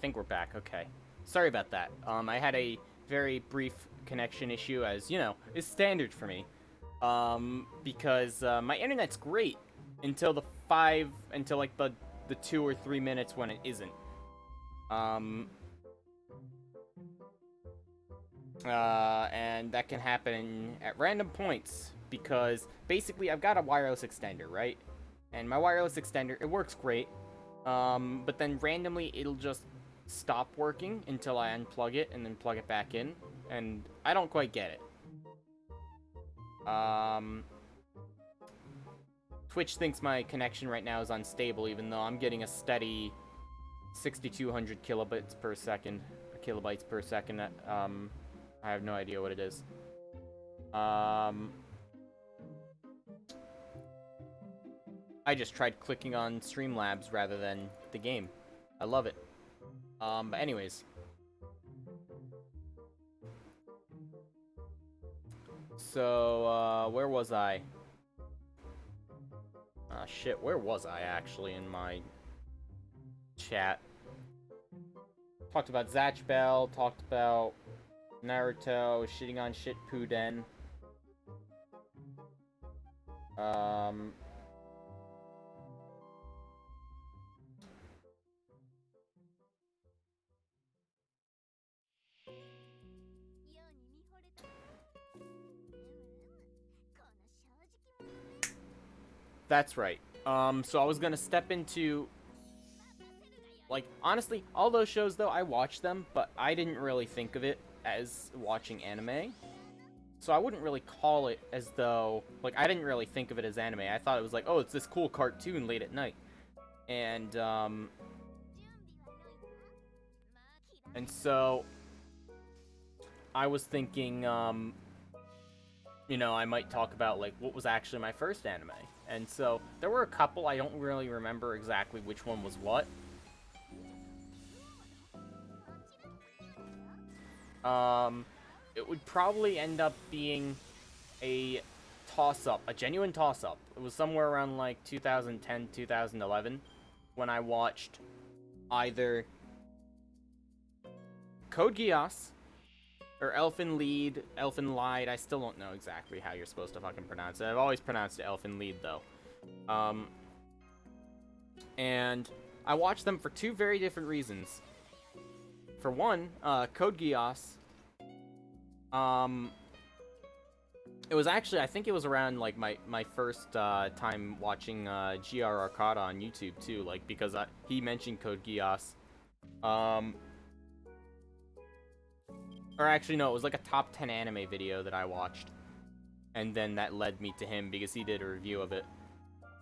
think we're back. Okay. Sorry about that. I had a very brief connection issue, as, you know, is standard for me. Because my internet's great until until like the 2 or 3 minutes when it isn't. And that can happen at random points because basically I've got a wireless extender, right? And my wireless extender, it works great. But then randomly it'll just stop working until I unplug it and then plug it back in. And I don't quite get it. Twitch thinks my connection right now is unstable, even though I'm getting a steady 6,200 kilobytes per second. Kilobytes per second. I have no idea what it is. I just tried clicking on Streamlabs rather than the game. I love it. But anyways. So, where was I? Shit, where was I actually in my chat? Talked about Zatch Bell, talked about Naruto, shitting on Shippuden. That's right. So I was gonna step into, like, honestly, all those shows, though, I watched them, but I didn't really think of it as watching anime. So I wouldn't really call it as though, like, I didn't really think of it as anime. I thought it was like, oh, it's this cool cartoon late at night. And so I was thinking, you know, I might talk about, like, what was actually my first anime. And so there were a couple. I don't really remember exactly which one was what. It would probably end up being a toss-up, a genuine toss-up. It was somewhere around, like, 2010, 2011, when I watched either Code Geass, or Elfen Lied, Elfen Lied. I still don't know exactly how you're supposed to fucking pronounce it. I've always pronounced it Elfen Lied, though. And I watched them for two very different reasons. For one, Code Geass, it was actually, I think it was around, like, my first time watching GR Arcada on YouTube, too, like, because he mentioned Code Geass. Or actually, no, it was like a top 10 anime video that I watched. And then that led me to him because he did a review of it.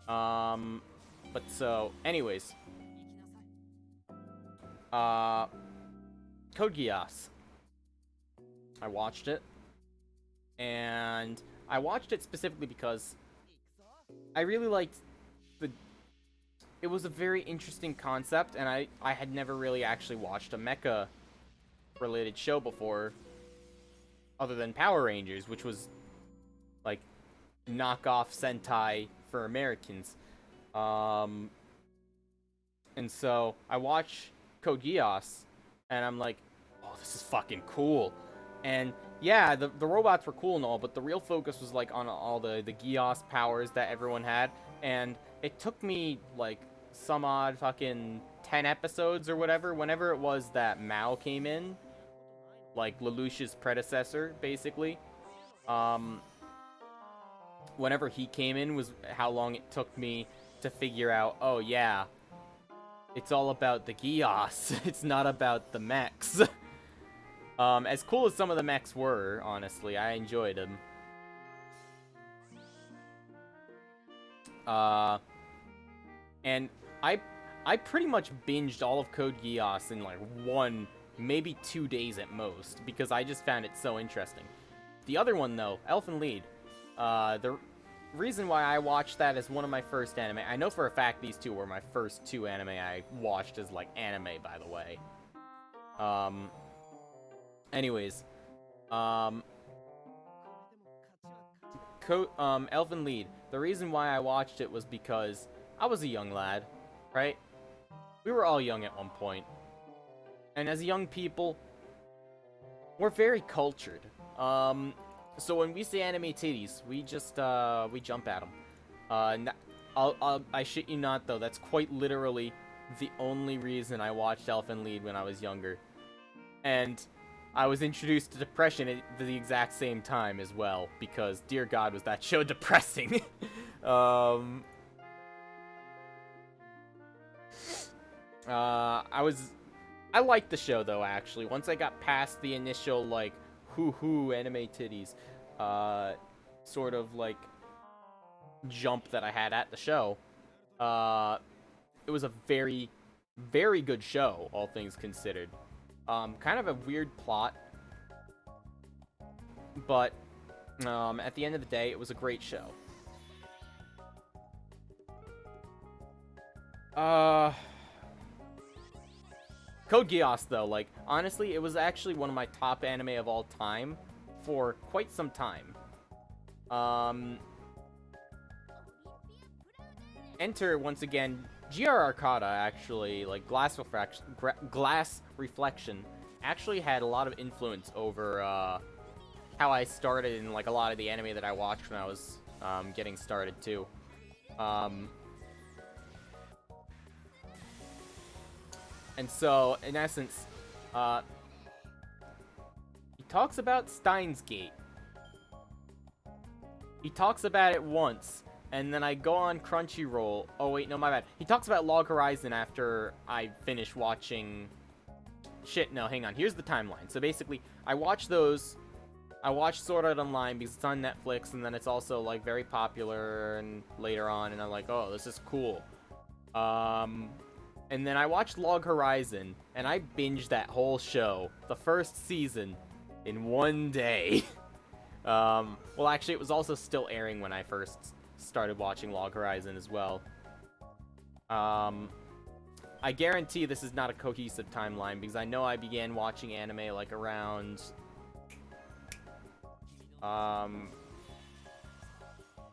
But so, anyways. Code Geass. I watched it. And I watched it specifically because I really liked it was a very interesting concept, and I had never really actually watched a mecha related show before other than Power Rangers, which was like knockoff Sentai for Americans. And so I watch Code Geass and I'm like, oh, this is fucking cool. And yeah, the robots were cool and all, but the real focus was like on all the Geass powers that everyone had. And it took me like some odd fucking 10 episodes or whatever, whenever it was that Mao came in, like Lelouch's predecessor, basically. Whenever he came in was how long it took me to figure out, oh yeah, it's all about the Geass. It's not about the mechs. As cool as some of the mechs were, honestly, I enjoyed them. And I pretty much binged all of Code Geass in like 1, maybe 2 days at most, because I just found it so interesting. The other one, though, Elfen Lied, the reason why I watched that as one of my first anime, I know for a fact these two were my first 2 anime I watched as, like, anime, by the way. Anyways, Elfen Lied, the reason why I watched it was because I was a young lad, right? We were all young at one point. And as young people, we're very cultured. So when we say anime titties, we just, we jump at them. I shit you not, though, that's quite literally the only reason I watched Elfen Lied when I was younger. And I was introduced to depression at the exact same time as well, because, dear God, was that show depressing. I liked the show, though, actually. Once I got past the initial, like, hoo-hoo anime titties, sort of, like, jump that I had at the show, it was a very, very good show, all things considered. Kind of a weird plot, but, at the end of the day, it was a great show. Code Geass, though, like, honestly, it was actually one of my top anime of all time for quite some time. Enter, once again, GR Arcada, actually, like, Glass Reflection, actually had a lot of influence over, how I started in, like, a lot of the anime that I watched when I was, getting started, too. And so, in essence, he talks about Steins Gate. He talks about it once, and then I go on Crunchyroll. Oh, wait, no, my bad. He talks about Log Horizon after I finish watching... Shit, no, hang on. Here's the timeline. So basically, I watch those. I watch Sword Art Online because it's on Netflix, and then it's also, like, very popular and later on, and I'm like, oh, this is cool. And then I watched Log Horizon, and I binged that whole show, the first season, in one day. Well, actually, it was also still airing when I first started watching Log Horizon as well. I guarantee this is not a cohesive timeline, because I know I began watching anime, like, around...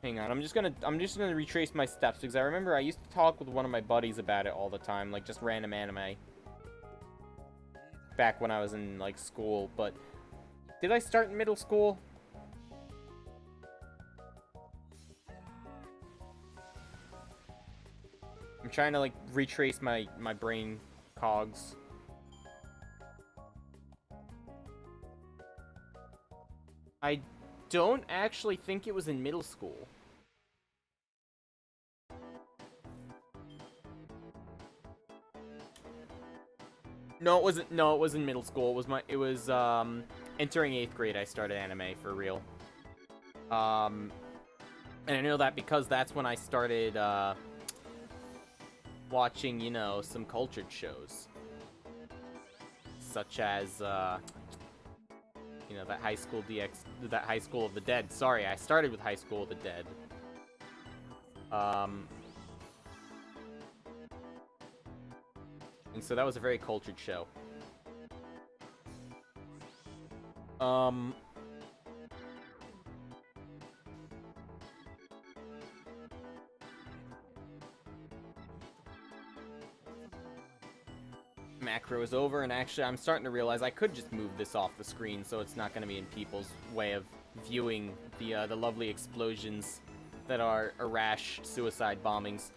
Hang on, I'm just gonna retrace my steps, because I remember I used to talk with one of my buddies about it all the time, like, just random anime. Back when I was in, like, school, but... Did I start in middle school? I'm trying to, like, retrace my brain cogs. I don't actually think it was in middle school. No, it wasn't. No, it was in middle school. It was entering 8th grade I started anime for real. And I know that because that's when I started watching, you know, some cultured shows. Such as you know, that High School of the Dead. Sorry, I started with High School of the Dead. And so that was a very cultured show. Macro is over, and actually I'm starting to realize I could just move this off the screen so it's not going to be in people's way of viewing the lovely explosions that are Arash suicide bombings.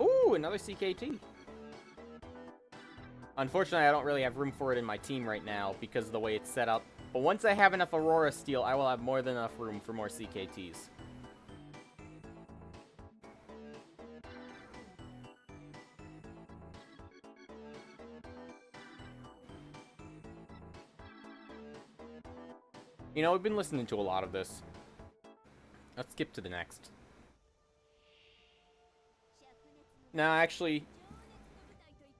Ooh, another CKT. Unfortunately, I don't really have room for it in my team right now because of the way it's set up. But once I have enough Aurora Steel, I will have more than enough room for more CKTs. You know, we've been listening to a lot of this. Let's skip to the next. No, actually,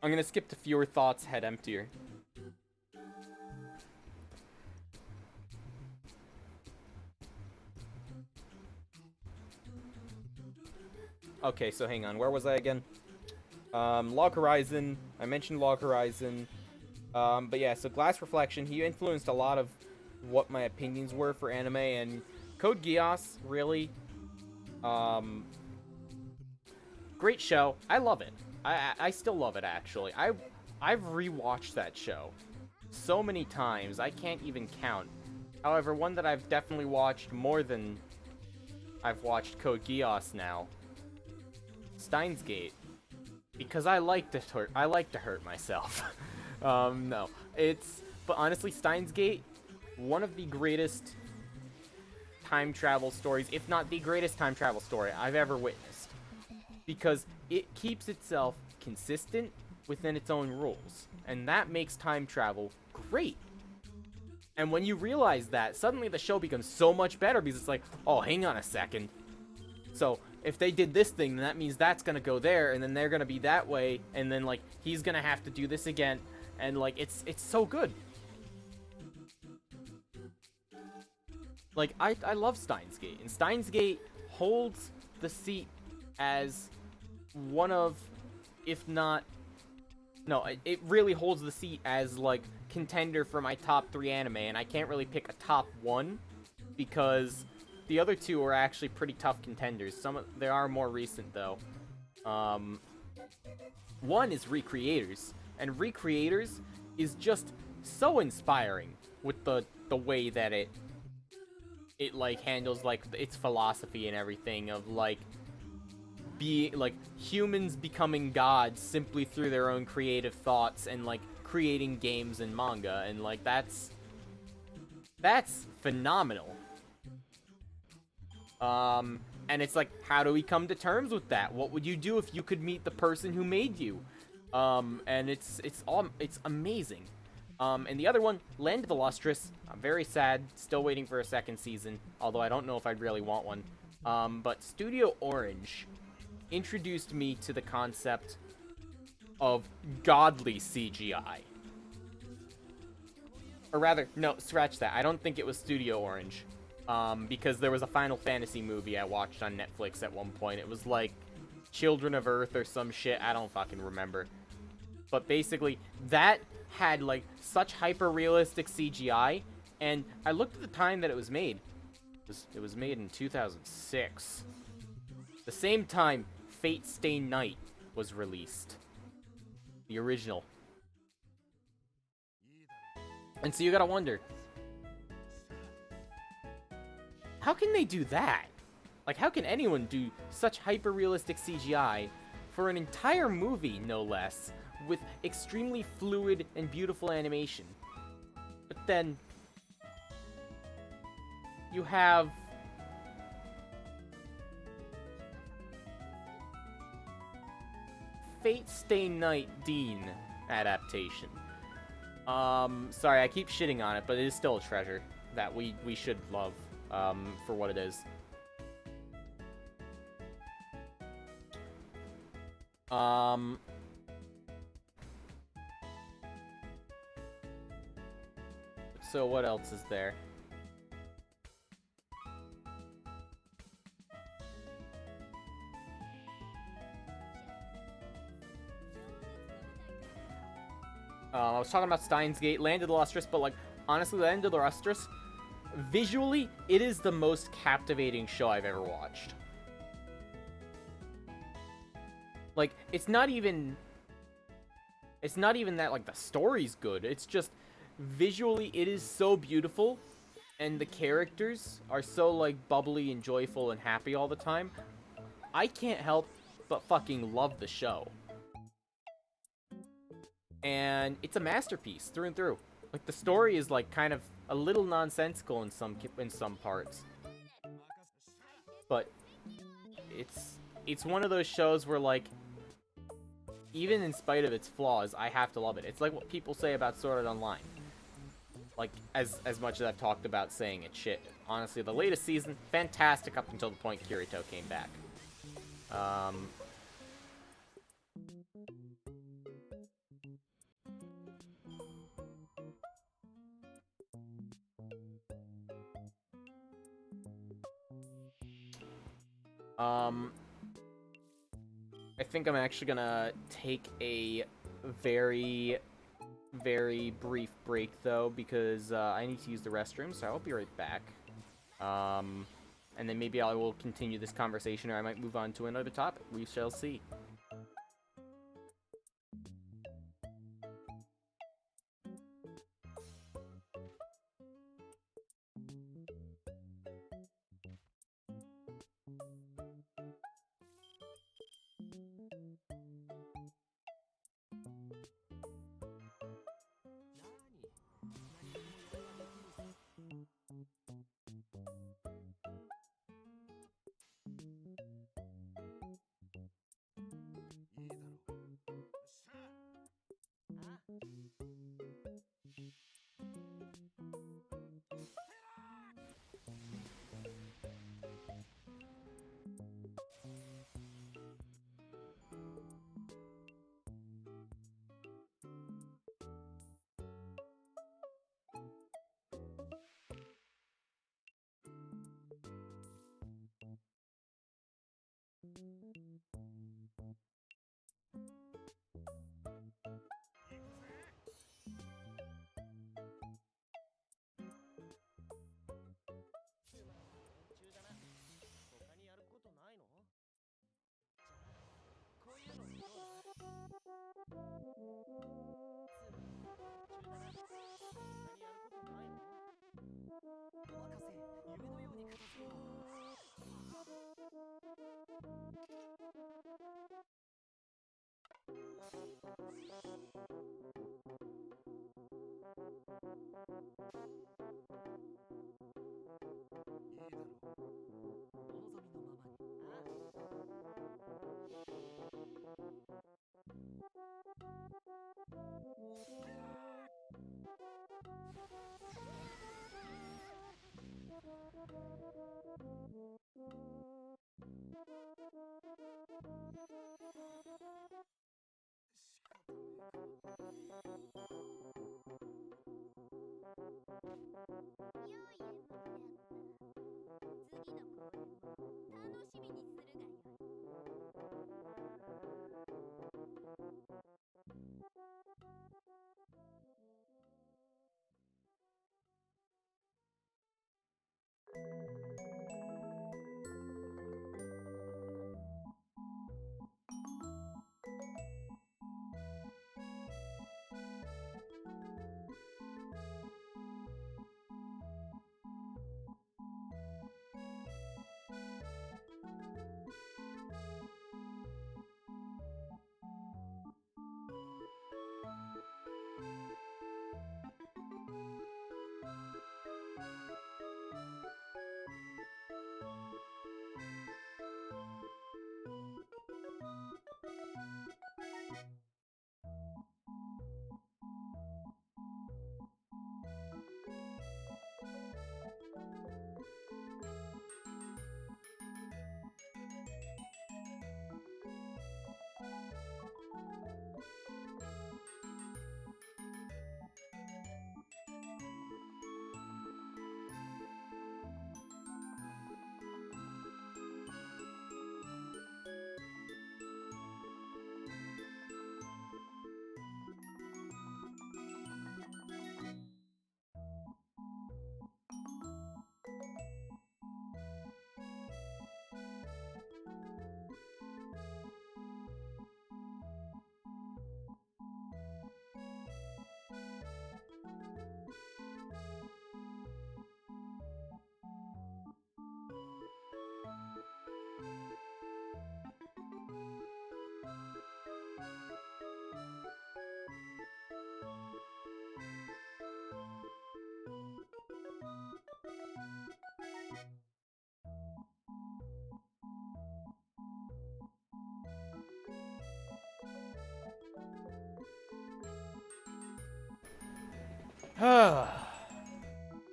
I'm gonna skip to Fewer Thoughts, Head Emptier. Okay, so hang on. Where was I again? Log Horizon. I mentioned Log Horizon. But yeah, so Glass Reflection, he influenced a lot of what my opinions were for anime, and Code Geass, really, um, great show. I love it. I still love it, actually. I've rewatched that show so many times, I can't even count. However, one that I've definitely watched more than I've watched Code Geass now, Steins Gate, because I like to hurt myself. No, but honestly, Steins Gate, one of the greatest time travel stories, if not the greatest time travel story I've ever witnessed, because it keeps itself consistent within its own rules, and that makes time travel great. And when you realize that, suddenly the show becomes so much better, because it's like, oh, hang on a second. So, if they did this thing, then that means that's gonna go there, and then they're gonna be that way, and then, like, he's gonna have to do this again, and, like, it's so good. Like, I love Steins Gate, and Steins Gate holds the seat as one of, if not, no, it really holds the seat as, like, contender for my top 3 anime, and I can't really pick a top 1, because the other 2 are actually pretty tough contenders. They are more recent, though. One is Recreators, and Recreators is just so inspiring with the way that it like handles, like, its philosophy and everything of, like, humans becoming gods simply through their own creative thoughts and, like, creating games and manga, and, like, that's phenomenal. And it's like, how do we come to terms with that? What would you do if you could meet the person who made you? And it's amazing. And the other one, Land of the Lustrous, I'm very sad, still waiting for a second season, although I don't know if I'd really want one. But Studio Orange introduced me to the concept of godly CGI. Or rather, no, scratch that. I don't think it was Studio Orange. Because there was a Final Fantasy movie I watched on Netflix at one point. It was like Children of Earth or some shit. I don't fucking remember. But basically, that had, like, such hyper-realistic CGI. And I looked at the time that it was made. It was made in 2006. The same time Fate Stay Night was released. The original. And so you gotta wonder, how can they do that? Like, how can anyone do such hyper-realistic CGI for an entire movie, no less, with extremely fluid and beautiful animation? But then you have Fate Stay Night Dean adaptation. Sorry, I keep shitting on it, but it is still a treasure that we should love, for what it is. So what else is there? I was talking about Steins Gate, Land of the Lustrous, but, like, honestly, Land of the Lustrous, visually, it is the most captivating show I've ever watched. Like, it's not even that, like, the story's good. It's just, visually, it is so beautiful, and the characters are so, like, bubbly and joyful and happy all the time. I can't help but fucking love the show. And it's a masterpiece through and through. Like, the story is, like, kind of a little nonsensical in some parts, but it's one of those shows where, like, even in spite of its flaws, I have to love it. It's like what people say about Sword Art Online. Like, as much as I've talked about saying it's shit. Honestly, the latest season, fantastic up until the point Kirito came back. I think I'm actually gonna take a very, very brief break, though, because I need to use the restroom, so I'll be right back. And then maybe I will continue this conversation, or I might move on to another topic. We shall see.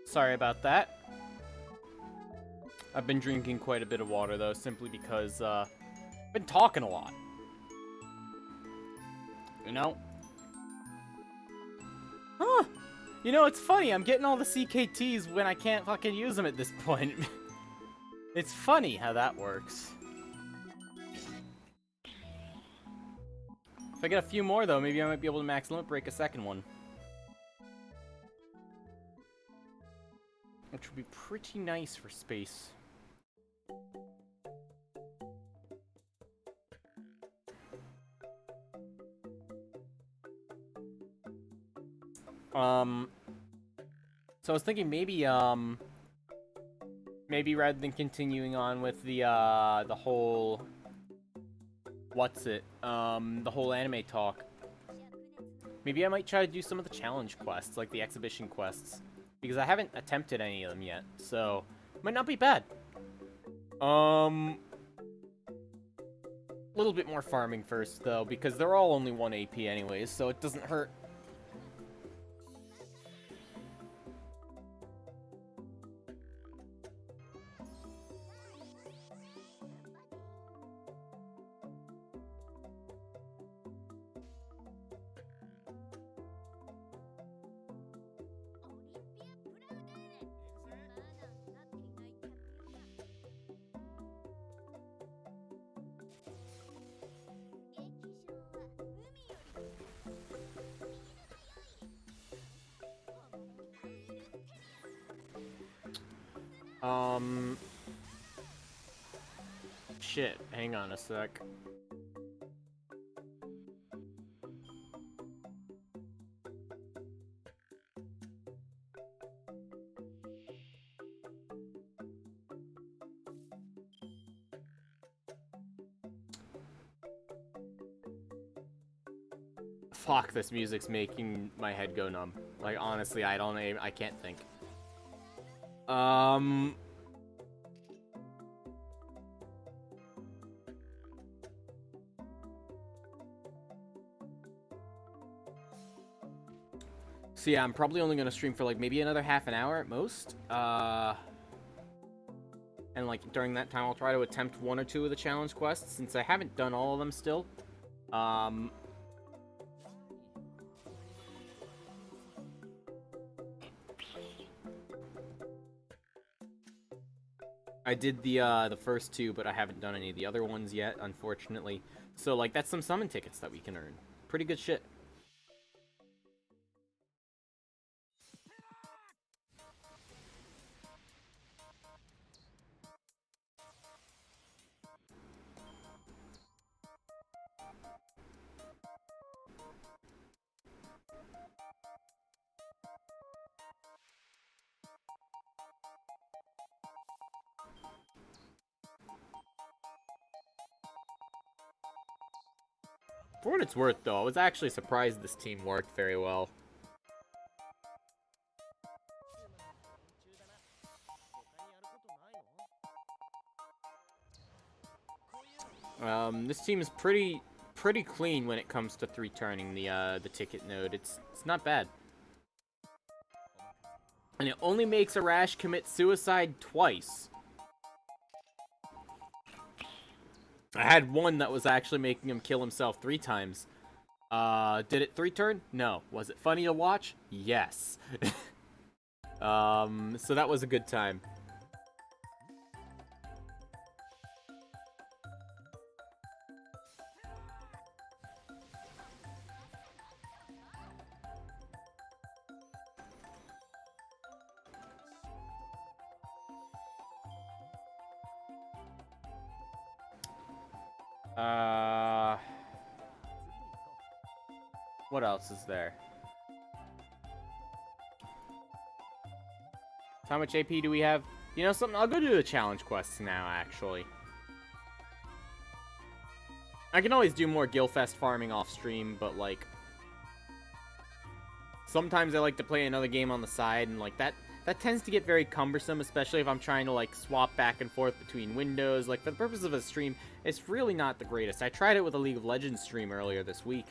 Sorry about that. I've been drinking quite a bit of water, though, simply because, I've been talking a lot. You know? Huh! You know, it's funny, I'm getting all the CKTs when I can't fucking use them at this point. It's funny how that works. If I get a few more, though, maybe I might be able to max limit break a second one. which would be pretty nice for space. So I was thinking maybe, maybe rather than continuing on with the whole, the whole anime talk, maybe I might try to do some of the challenge quests, like the exhibition quests, because I haven't attempted any of them yet, so might not be bad. A little bit more farming first, though, because they're all only 1 AP anyways, so it doesn't hurt. Shit, hang on a sec. Fuck, this music's making my head go numb. Like, honestly, I can't think. So yeah, I'm probably only gonna stream for like maybe another half an hour at most. And like during that time, I'll try to attempt 1 or 2 of the challenge quests since I haven't done all of them still. I did the first 2, but I haven't done any of the other ones yet, unfortunately. So like that's some summon tickets that we can earn. Pretty good shit. For what it's worth, though, I was actually surprised this team worked very well. This team is pretty clean when it comes to 3-turning the ticket node. It's not bad. And it only makes Arash commit suicide twice. I had one that was actually making him kill himself 3 times. Did it 3-turn? No. Was it funny to watch? Yes. So that was a good time. What else is there? How much AP do we have? You know something? I'll go do the challenge quests now, actually. I can always do more Gilfest farming off stream, but like sometimes I like to play another game on the side, and like that tends to get very cumbersome, especially if I'm trying to like swap back and forth between windows. Like for the purpose of a stream, it's really not the greatest. I tried it with a League of Legends stream earlier this week,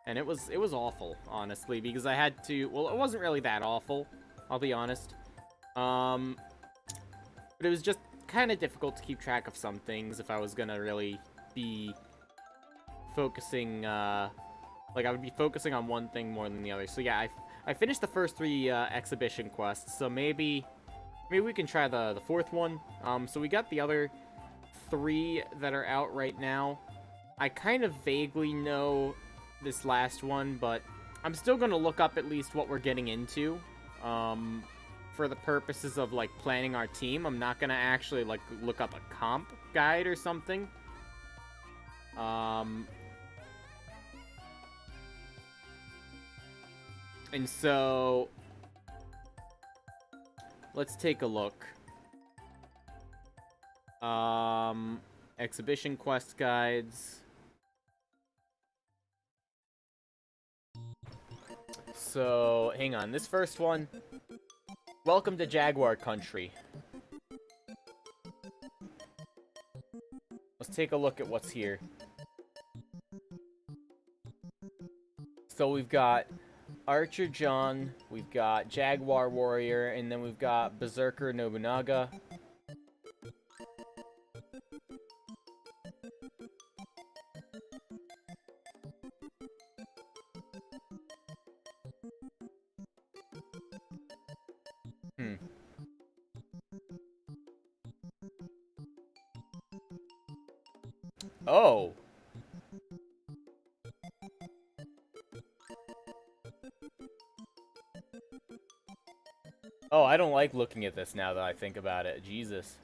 and it was awful, honestly, because I had to, well, it wasn't really that awful, I'll be honest. But it was just kind of difficult to keep track of some things if I was gonna really be focusing, like I would be focusing on one thing more than the other. So yeah, I finished the first 3 exhibition quests, so maybe we can try the 4th one. So we got the other 3 that are out right now. I kind of vaguely know this last one, but I'm still gonna look up at least what we're getting into for the purposes of, like, planning our team. I'm not gonna actually, like, look up a comp guide or something. And so... let's take a look. Exhibition quest guides. So, hang on. This first one. Welcome to Jaguar Country. Let's take a look at what's here. So we've got Archer John, we've got Jaguar Warrior, and then we've got Berserker Nobunaga. Oh! Oh, I don't like looking at this now that I think about it. Jesus.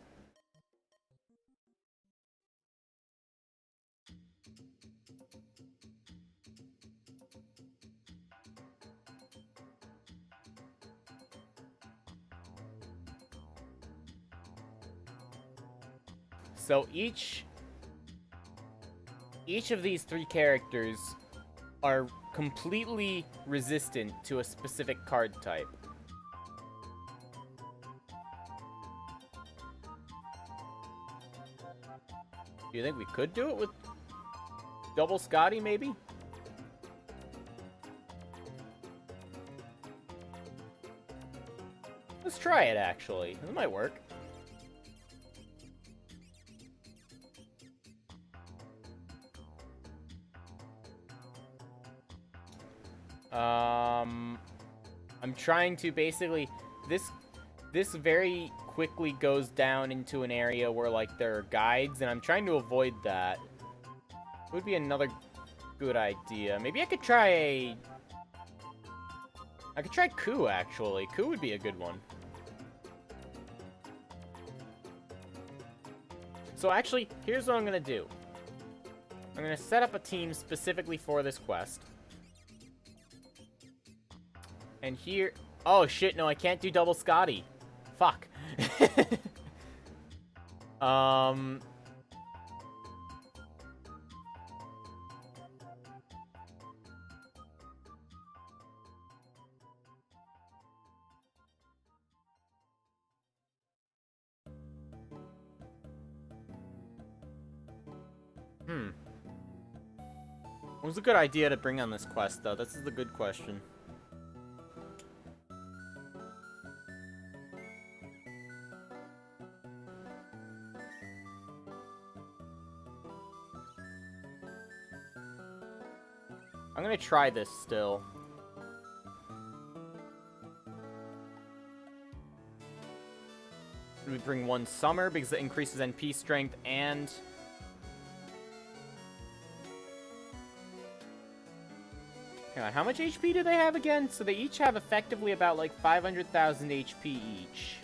So each of these three characters are completely resistant to a specific card type. Do you think we could do it with Double Scotty, maybe? Let's try it, actually. It might work. I'm trying to basically... This very quickly goes down into an area where, like, there are guides, and I'm trying to avoid that. It would be another good idea. Maybe I could try Ku, actually. Ku would be a good one. So, actually, here's what I'm gonna do. I'm gonna set up a team specifically for this quest. And here... oh, shit, no, I can't do Double Scotty. Fuck. It was a good idea to bring on this quest, though. This is the good question. I'm gonna try this still. We bring one Summer because it increases NP strength and... hang on, how much HP do they have again? So they each have effectively about like 500,000 HP each.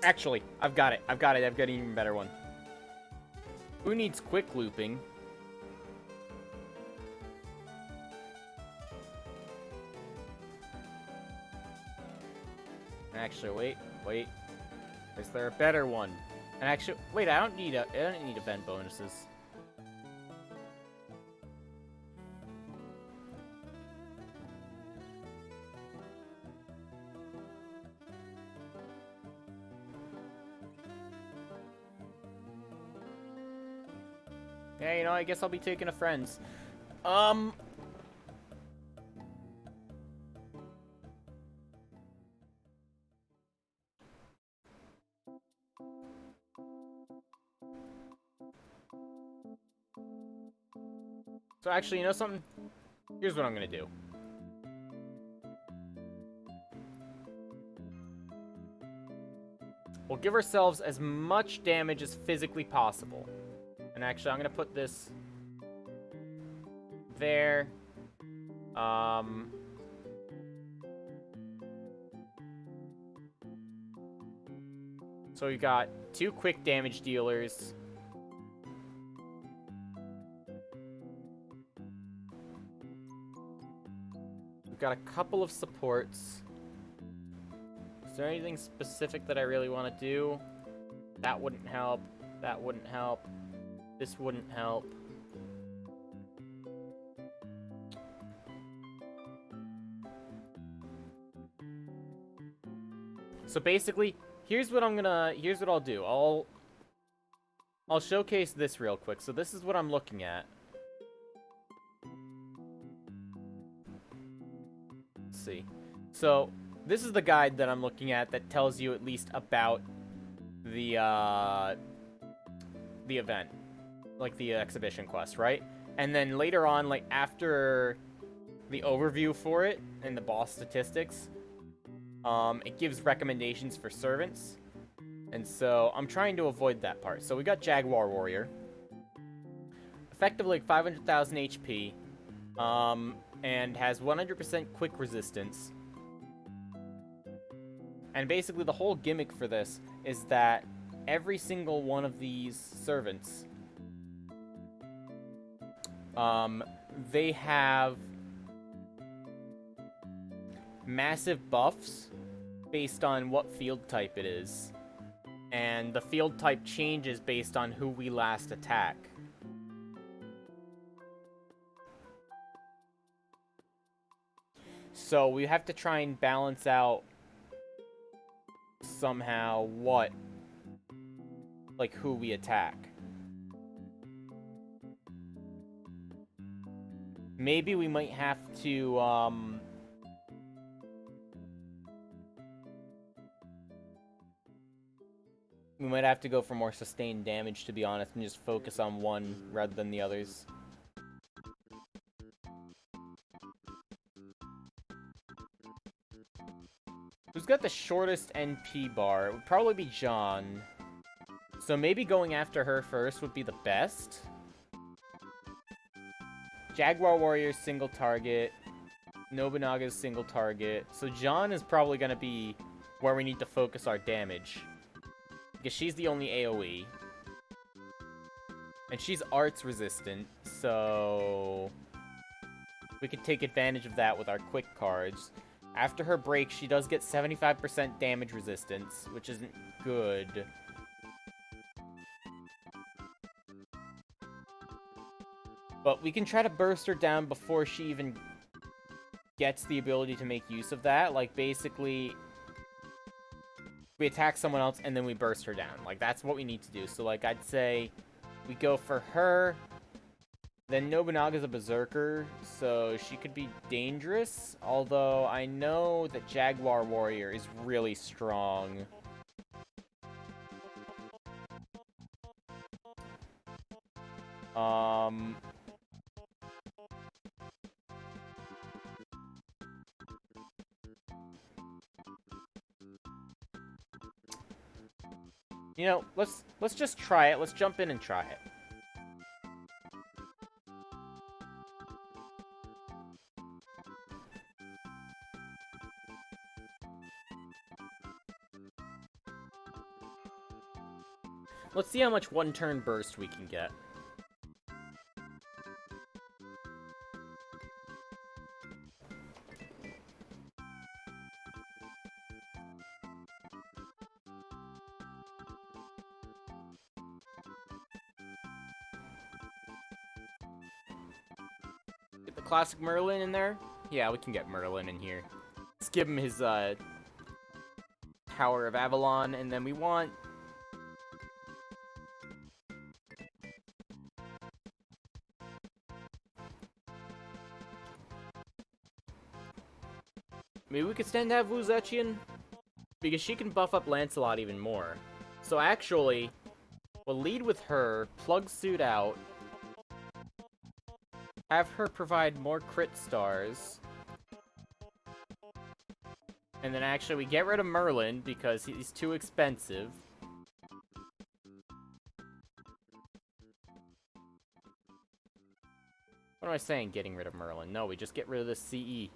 Actually, I've got it. I've got an even better one. Who needs quick looping? Actually, wait. Is there a better one? And actually, wait, I don't need event bonuses. Yeah, you know, I guess I'll be taking a friend's. So actually, you know something? Here's what I'm gonna do. We'll give ourselves as much damage as physically possible. And actually, I'm going to put this there. So we got 2 quick damage dealers. We've got a couple of supports. Is there anything specific that I really want to do? That wouldn't help. That wouldn't help. This wouldn't help. So basically, here's what I'll do. I'll showcase this real quick. So this is what I'm looking at. Let's see. So this is the guide that I'm looking at that tells you at least about the event, like the exhibition quest, right? And then later on, like after the overview for it and the boss statistics, it gives recommendations for servants. And so I'm trying to avoid that part. So we got Jaguar Warrior. Effectively like 500,000 HP. And has 100% quick resistance. And basically the whole gimmick for this is that every single one of these servants, they have massive buffs based on what field type it is. And the field type changes based on who we last attack. So we have to try and balance out somehow who we attack. Maybe we might have to, we might have to go for more sustained damage, to be honest, and just focus on one rather than the others. Who's got the shortest NP bar? It would probably be John. So maybe going after her first would be the best. Jaguar Warrior's single target. Nobunaga's single target. So John is probably going to be where we need to focus our damage. Because she's the only AoE. And she's arts resistant, so we could take advantage of that with our quick cards. After her break, she does get 75% damage resistance, which isn't good. But we can try to burst her down before she even gets the ability to make use of that. Like, basically, we attack someone else and then we burst her down. Like, that's what we need to do. So, like, I'd say we go for her. Then Nobunaga's a berserker, so she could be dangerous. Although I know that Jaguar Warrior is really strong. You know, let's just try it. Let's jump in and try it. Let's see how much one-turn burst we can get. Get the classic Merlin in there? Yeah, we can get Merlin in here. Let's give him his, Tower of Avalon, and then we want... Maybe we could stand to have Wu Zetian? Because she can buff up Lancelot even more. So actually, we'll lead with her, plug Suit out, have her provide more crit stars, and then actually we get rid of Merlin because he's too expensive. What am I saying, getting rid of Merlin? No, we just get rid of this CE.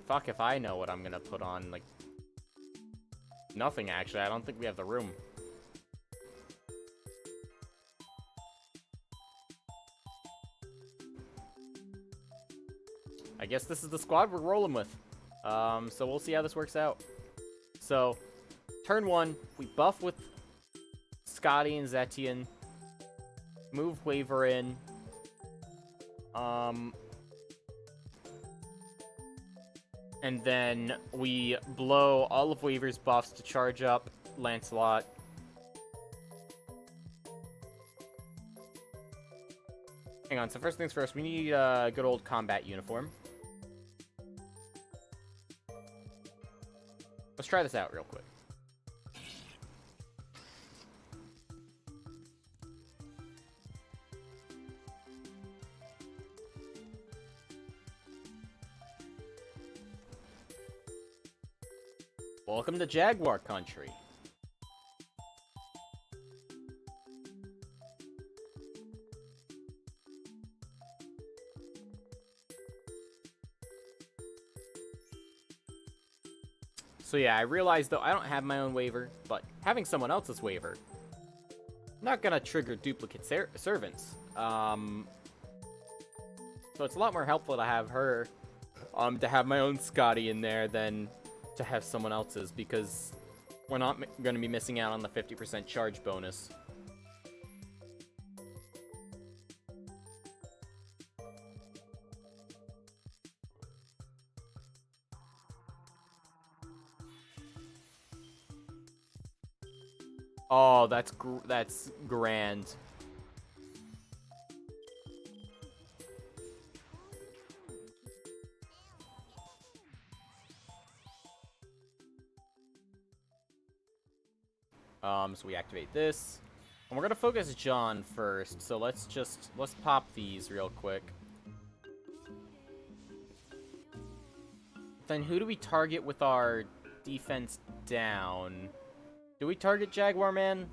Fuck if I know what I'm gonna put on, like... Nothing, actually. I don't think we have the room. I guess this is the squad we're rolling with. So we'll see how this works out. So, turn 1, we buff with Scotty and Zetian. Move Waver in. And then we blow all of Waver's buffs to charge up Lancelot. Hang on, so first things first, we need a good old combat uniform. Let's try this out real quick. Welcome to Jaguar Country. So yeah, I realized though I don't have my own waiver, but having someone else's waiver, not gonna trigger duplicate servants. So it's a lot more helpful to have her, to have my own Scotty in there than to have someone else's, because we're not gonna be missing out on the 50% charge bonus. Oh, that's grand. So we activate this. And we're gonna focus John first, so let's pop these real quick. Then who do we target with our defense down? Do we target Jaguar Man?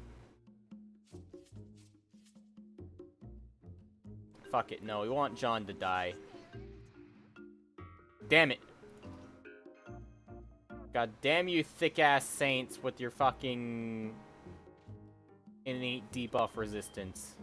Fuck it, no, we want John to die. Damn it. God damn you thick-ass saints with your fucking innate debuff resistance.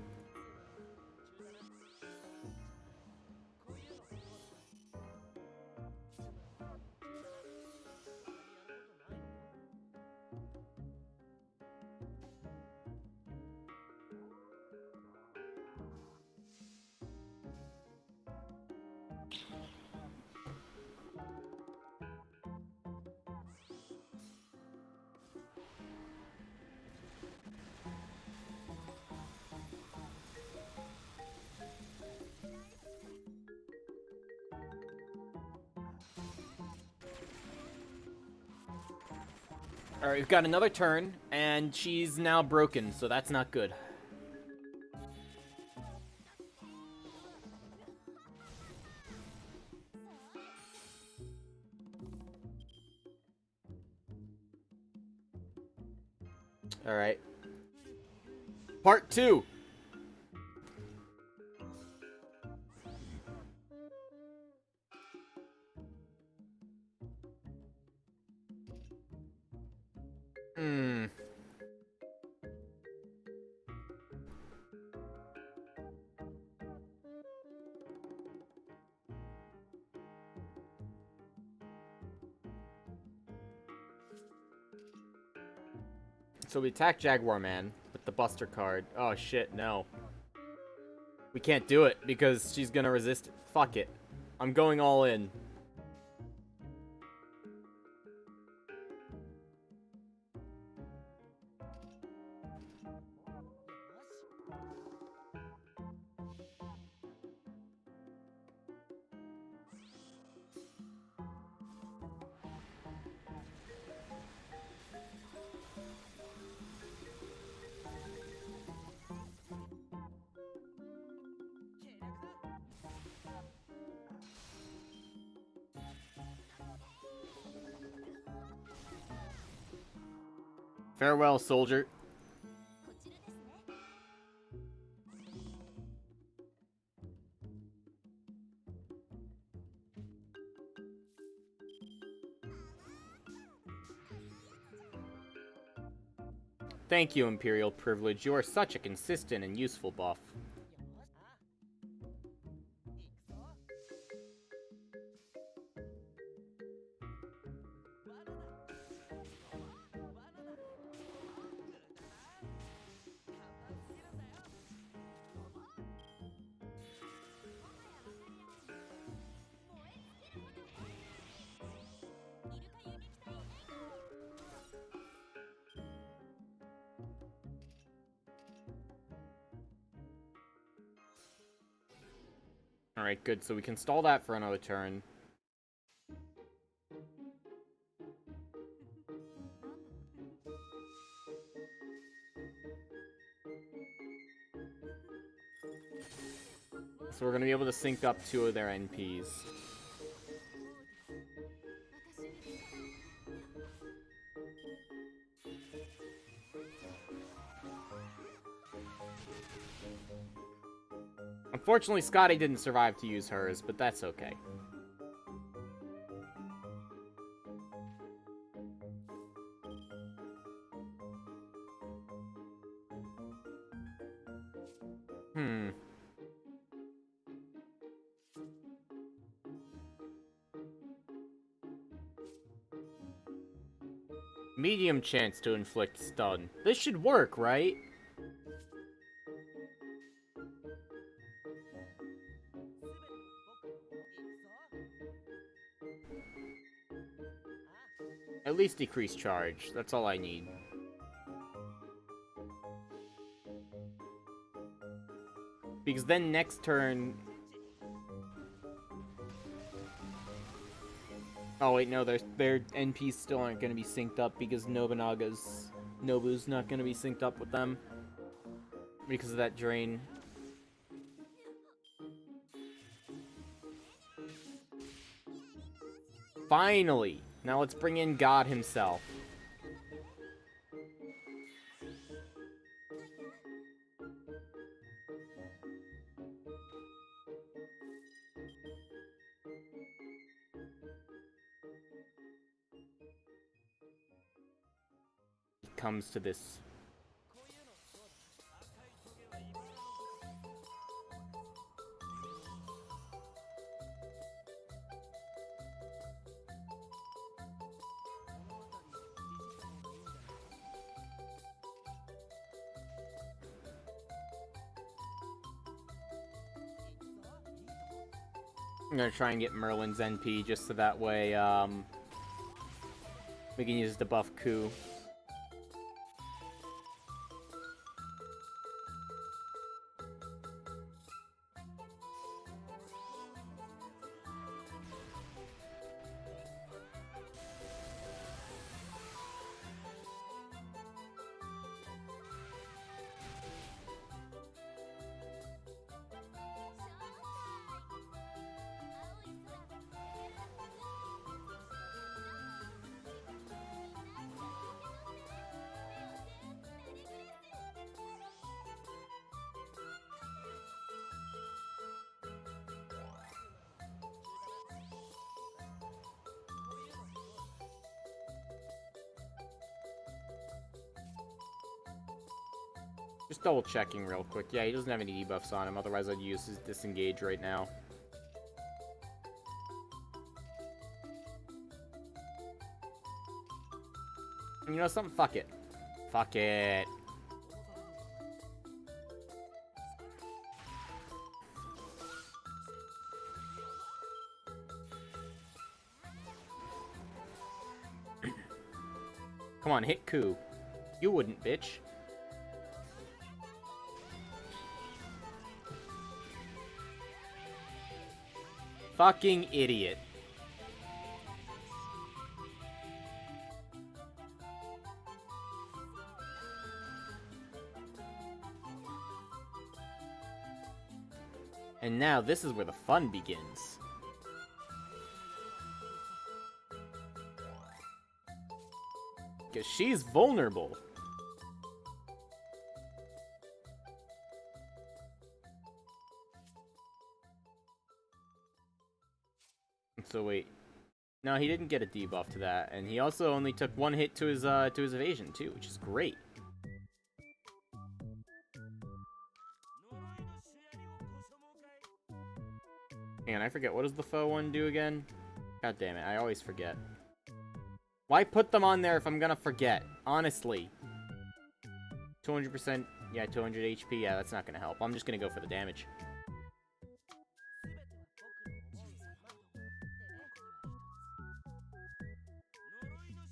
Alright, we've got another turn, and she's now broken, so that's not good. Alright. Part 2! So we attack Jaguar Man with the Buster card. Oh shit, no. We can't do it because she's gonna resist it. Fuck it. I'm going all in. Farewell, soldier. Thank you, Imperial Privilege. You are such a consistent and useful buff. Alright, good. So we can stall that for another turn. So we're going to be able to sync up 2 of their NPs. Unfortunately, Scotty didn't survive to use hers, but that's okay. Medium chance to inflict stun. This should work, right? At least decrease charge. That's all I need. Because then next turn... Oh wait, no, their NPs still aren't going to be synced up because Nobu's not going to be synced up with them. Because of that drain. Finally! Now let's bring in God himself. It comes to this. I'm gonna try and get Merlin's NP just so that way, we can use the buff coup. Just double checking real quick. Yeah, he doesn't have any debuffs on him, otherwise I'd use his disengage right now. You know something? Fuck it. Fuck it. Come on, hit coup. You wouldn't, bitch. Fucking idiot. And now this is where the fun begins. Because she's vulnerable. So wait. No, he didn't get a debuff to that, and he also only took 1 hit to his evasion too, which is great. And I forget, what does the foe one do again? God damn it, I always forget. Why put them on there if I'm gonna forget? Honestly. 200%, yeah, 200 HP, yeah, that's not gonna help. I'm just gonna go for the damage.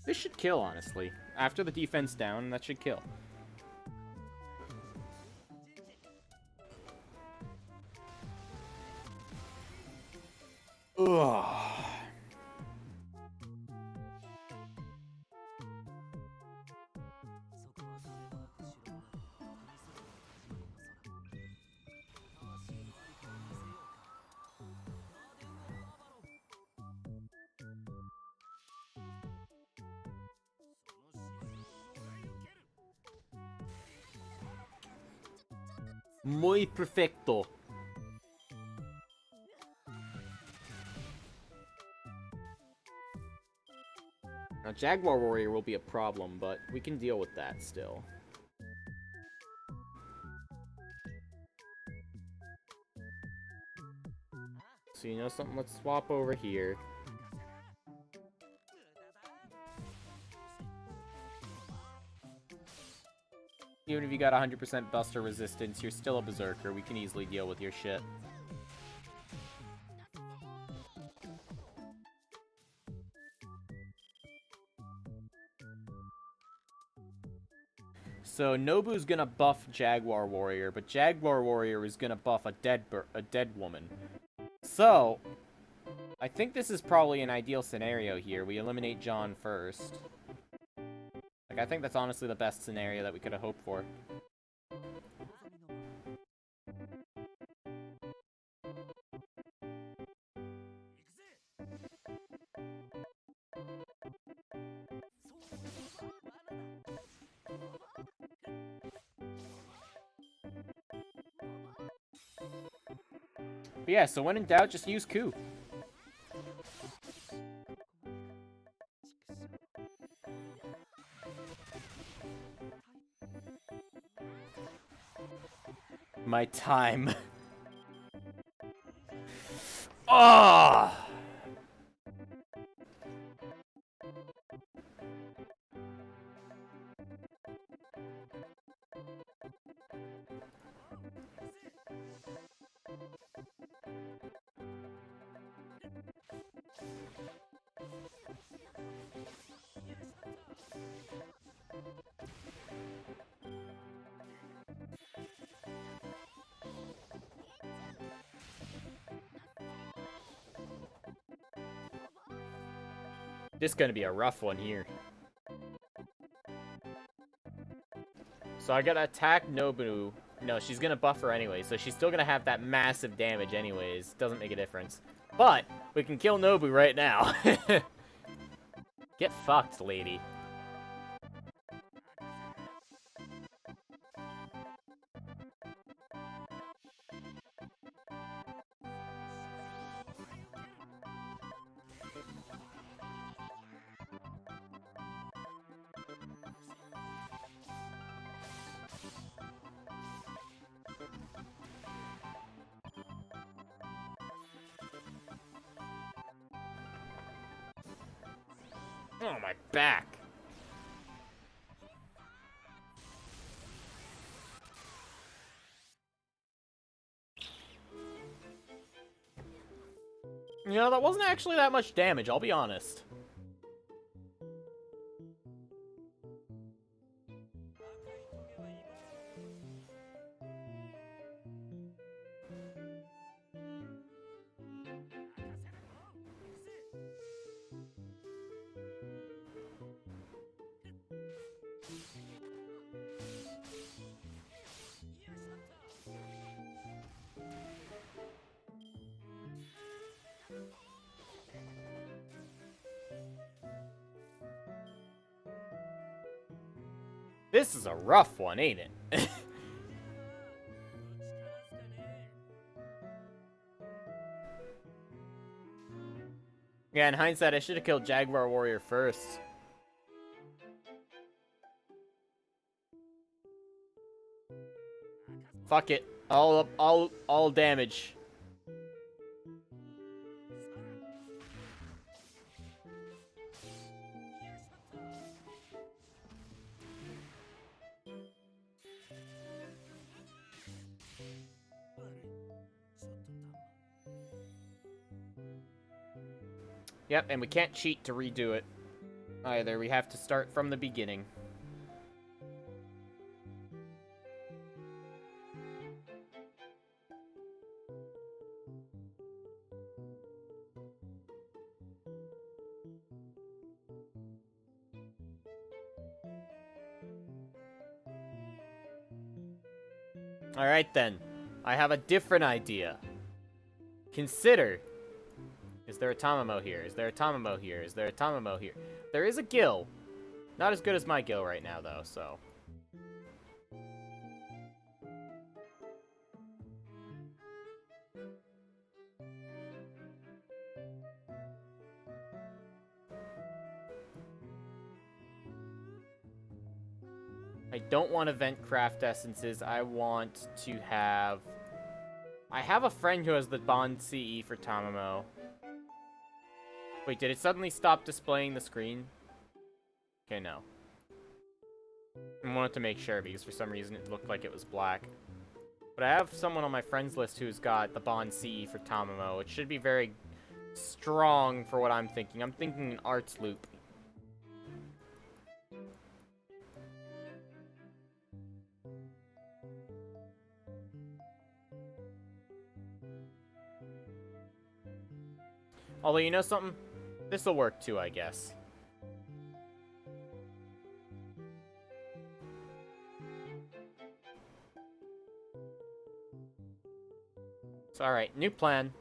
This should kill, honestly. After the defense down, that should kill. Ugh. Muy perfecto. Now, Jaguar Warrior will be a problem, but we can deal with that still. So, you know something? Let's swap over here. Even if you got 100% Buster resistance, you're still a Berserker. We can easily deal with your shit. So Nobu's gonna buff Jaguar Warrior, but Jaguar Warrior is gonna buff a dead woman. So I think this is probably an ideal scenario here. We eliminate John first. Like, I think that's honestly the best scenario that we could have hoped for. But yeah, so when in doubt, just use Coup. My time. Ah! This is gonna be a rough one here. So I gotta attack Nobu. No, she's gonna buff her anyway, so she's still gonna have that massive damage anyways. Doesn't make a difference. But we can kill Nobu right now. Get fucked, lady. Oh, my back. You know, that wasn't actually that much damage, I'll be honest. This is a rough one, ain't it? Yeah, in hindsight, I should have killed Jaguar Warrior first. Fuck it. All damage. Yep, and we can't cheat to redo it either. We have to start from the beginning. Alright then. I have a different idea. Consider... Is there a Tamamo here? Is there a Tamamo here? Is there a Tamamo here? There is a Gill. Not as good as my Gill right now, though, so... I don't want event craft essences. I want to have... I have a friend who has the Bond CE for Tamamo. Wait, did it suddenly stop displaying the screen? Okay, no. I wanted to make sure because for some reason it looked like it was black. But I have someone on my friends list who's got the Bond CE for Tamamo. It should be very strong for what I'm thinking. I'm thinking an arts loop. Although, you know something? This'll work too, I guess. So, alright, new plan.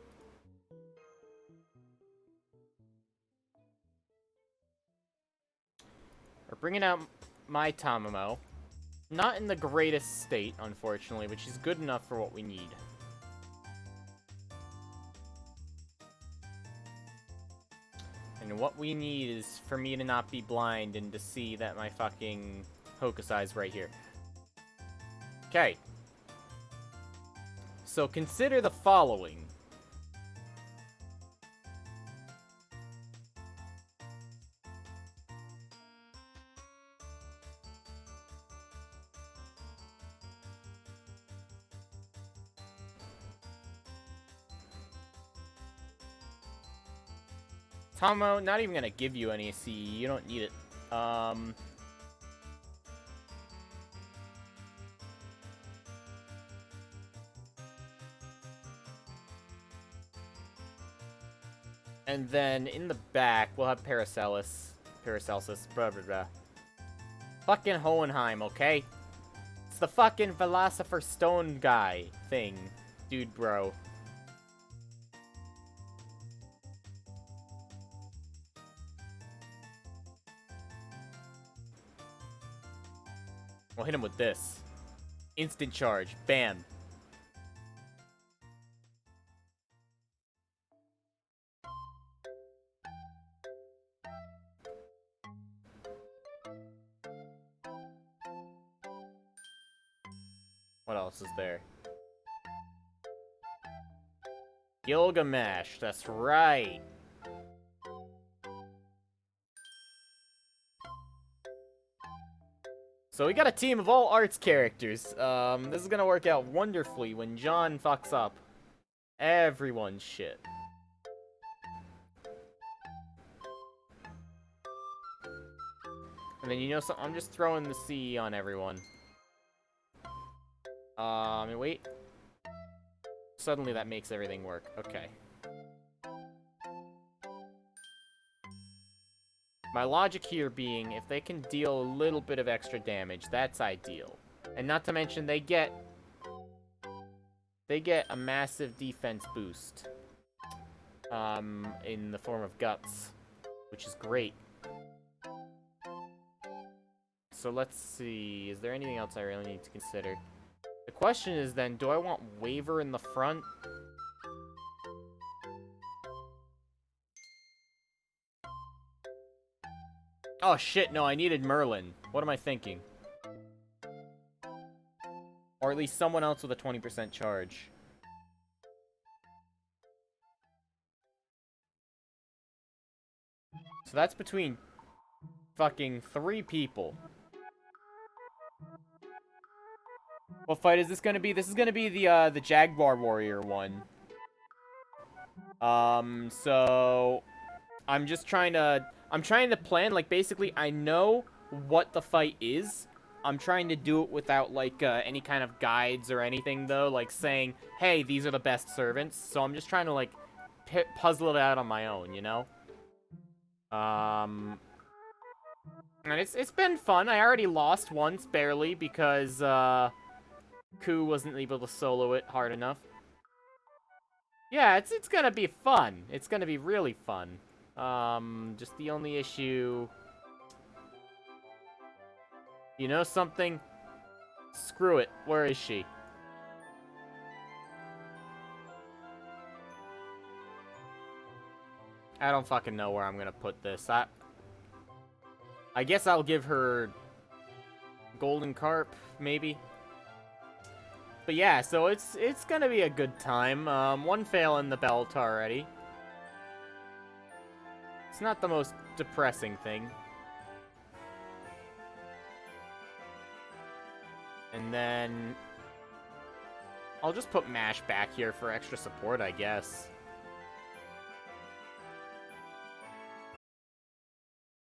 We're bringing out my Tamamo. Not in the greatest state, unfortunately, but she's good enough for what we need. And what we need is for me to not be blind and to see that my fucking Hokusai's right here. Okay. So consider the following. Tomo, not even gonna give you any CE. You don't need it. And then in the back, we'll have Paracelsus, blah blah blah. Fucking Hohenheim, okay? It's the fucking Philosopher Stone guy thing, dude, bro. We'll hit him with this. Instant charge. Bam. What else is there? Gilgamesh, that's right. So we got a team of all arts characters. This is gonna work out wonderfully when John fucks up everyone's shit. And then, you know something? I'm just throwing the CE on everyone. Wait. Suddenly that makes everything work. Okay. My logic here being, if they can deal a little bit of extra damage, that's ideal. And not to mention, they get a massive defense boost. In the form of guts, which is great. So let's see, is there anything else I really need to consider? The question is then, do I want Waver in the front? Oh shit, no, I needed Merlin. What am I thinking? Or at least someone else with a 20% charge. So that's between fucking 3 people. What fight is this gonna be? This is gonna be the Jaguar Warrior one. So I'm trying to plan, like, basically, I know what the fight is. I'm trying to do it without, like, any kind of guides or anything, though, like, saying, hey, these are the best servants. So I'm just trying to, like, puzzle it out on my own, you know? And it's been fun. I already lost once, barely, because, Ku wasn't able to solo it hard enough. Yeah, it's gonna be fun. It's gonna be really fun. Just the only issue... You know something? Screw it. Where is she? I don't fucking know where I'm gonna put this. I guess I'll give her Golden Carp, maybe. But yeah, so it's gonna be a good time. One fail in the belt already. It's not the most depressing thing. And then... I'll just put Mash back here for extra support, I guess.